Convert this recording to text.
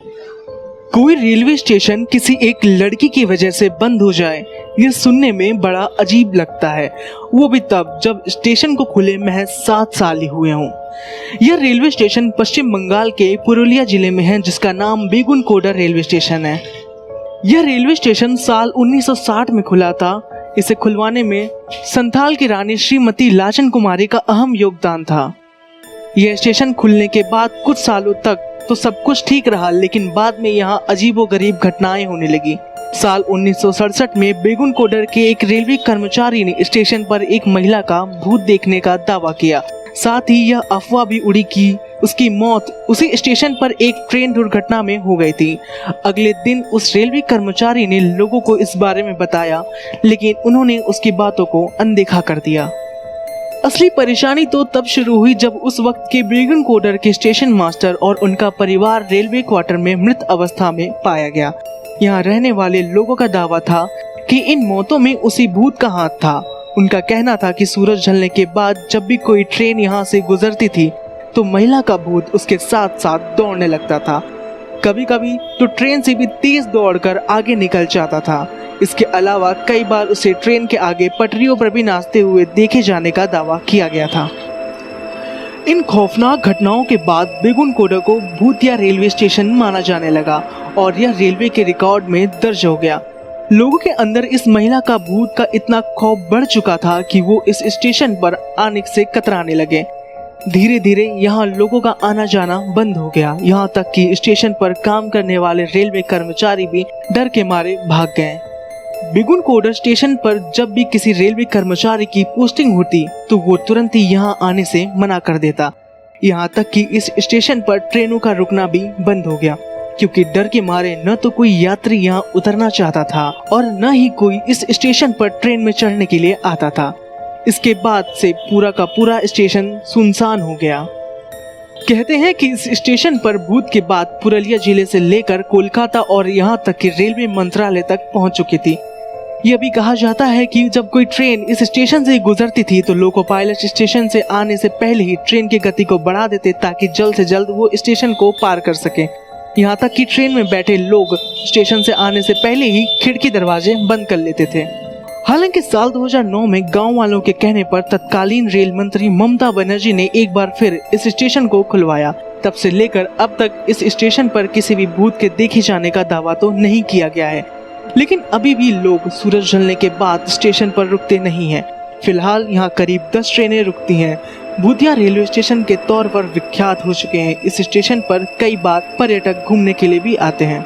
कोई railway station किसी एक लड़की की वजह से बंद हो जाए, यह सुनने में बड़ा अजीब लगता है, वो भी तब जब स्टेशन को खुले महज 7 साल ही हुए हों। यह रेलवे स्टेशन पश्चिम बंगाल के पुरुलिया जिले में है, जिसका नाम बेगुनकोडा रेलवे स्टेशन है। यह रेलवे स्टेशन साल 1960 में खुला था। इसे खुलवाने में संथाल की रानी श्रीमती लाचन कुमारी का अहम योगदान था। यह स्टेशन खुलने के बाद कुछ सालों तक तो सब कुछ ठीक रहा, लेकिन बाद में यहाँ अजीबोगरीब घटनाएं होने लगी। साल 1967 में बेगुनकोडर के एक रेलवे कर्मचारी ने स्टेशन पर एक महिला का भूत देखने का दावा किया। साथ ही यह अफवाह भी उड़ी कि उसकी मौत उसी स्टेशन पर एक ट्रेन दुर्घटना में हो गई थी। अगले दिन उस रेलवे कर्मचारी ने लोगों को इस बारे में बताया, लेकिन उन्होंने उसकी बातों को अनदेखा कर दिया। असली परेशानी तो तब शुरू हुई जब उस वक्त के बेगुनकोडर के स्टेशन मास्टर और उनका परिवार रेलवे क्वार्टर में मृत अवस्था में पाया गया। यहाँ रहने वाले लोगों का दावा था कि इन मौतों में उसी भूत का हाथ था। उनका कहना था कि सूरज ढलने के बाद जब भी कोई ट्रेन यहाँ से गुजरती थी तो महिला का भूत उसके साथ साथ दौड़ने लगता था। कभी कभी तो ट्रेन से भी तेज दौड़कर आगे निकल जाता था। इसके अलावा कई बार उसे ट्रेन के आगे पटरियों पर भी नाचते हुए देखे जाने का दावा किया गया था। इन खौफनाक घटनाओं के बाद बेगुनकोडा को भूतिया रेलवे स्टेशन माना जाने लगा और यह रेलवे के रिकॉर्ड में दर्ज हो गया। लोगों के अंदर इस महिला का भूत का इतना खौफ बढ़ चुका था कि वो इस स्टेशन पर आने से कतराने लगे। धीरे धीरे यहाँ लोगों का आना जाना बंद हो गया, यहाँ तक कि स्टेशन पर काम करने वाले रेलवे कर्मचारी भी डर के मारे भाग गए। बेगुनकोडा स्टेशन पर जब भी किसी रेलवे कर्मचारी की पोस्टिंग होती तो वो तुरंत ही यहाँ आने से मना कर देता। यहाँ तक कि इस स्टेशन पर ट्रेनों का रुकना भी बंद हो गया, क्योंकि डर के मारे न तो कोई यात्री यहाँ उतरना चाहता था और न ही कोई इस स्टेशन पर ट्रेन में चढ़ने के लिए आता था। इसके बाद से पूरा का पूरा स्टेशन सुनसान हो गया। कहते हैं कि इस स्टेशन पर भूत की बात पुरुलिया जिले से लेकर कोलकाता और यहाँ तक कि रेलवे मंत्रालय तक पहुँच चुकी थी। यह भी कहा जाता है कि जब कोई ट्रेन इस स्टेशन से गुजरती थी तो लोको पायलट स्टेशन से आने से पहले ही ट्रेन की गति को बढ़ा देते ताकि जल्द से जल्द वो स्टेशन को पार कर सके। यहाँ तक कि ट्रेन में बैठे लोग स्टेशन से आने से पहले ही खिड़की दरवाजे बंद कर लेते थे। हालांकि साल 2009 में गांव वालों के कहने पर तत्कालीन रेल मंत्री ममता बनर्जी ने एक बार फिर इस स्टेशन को खुलवाया। तब से लेकर अब तक इस स्टेशन पर किसी भी भूत के देखे जाने का दावा तो नहीं किया गया है, लेकिन अभी भी लोग सूरज ढलने के बाद स्टेशन पर रुकते नहीं हैं। फिलहाल यहाँ करीब 10 ट्रेनें रुकती हैं। भूतिया रेलवे स्टेशन के तौर पर विख्यात हो चुके हैं। इस स्टेशन पर कई बार पर्यटक घूमने के लिए भी आते हैं।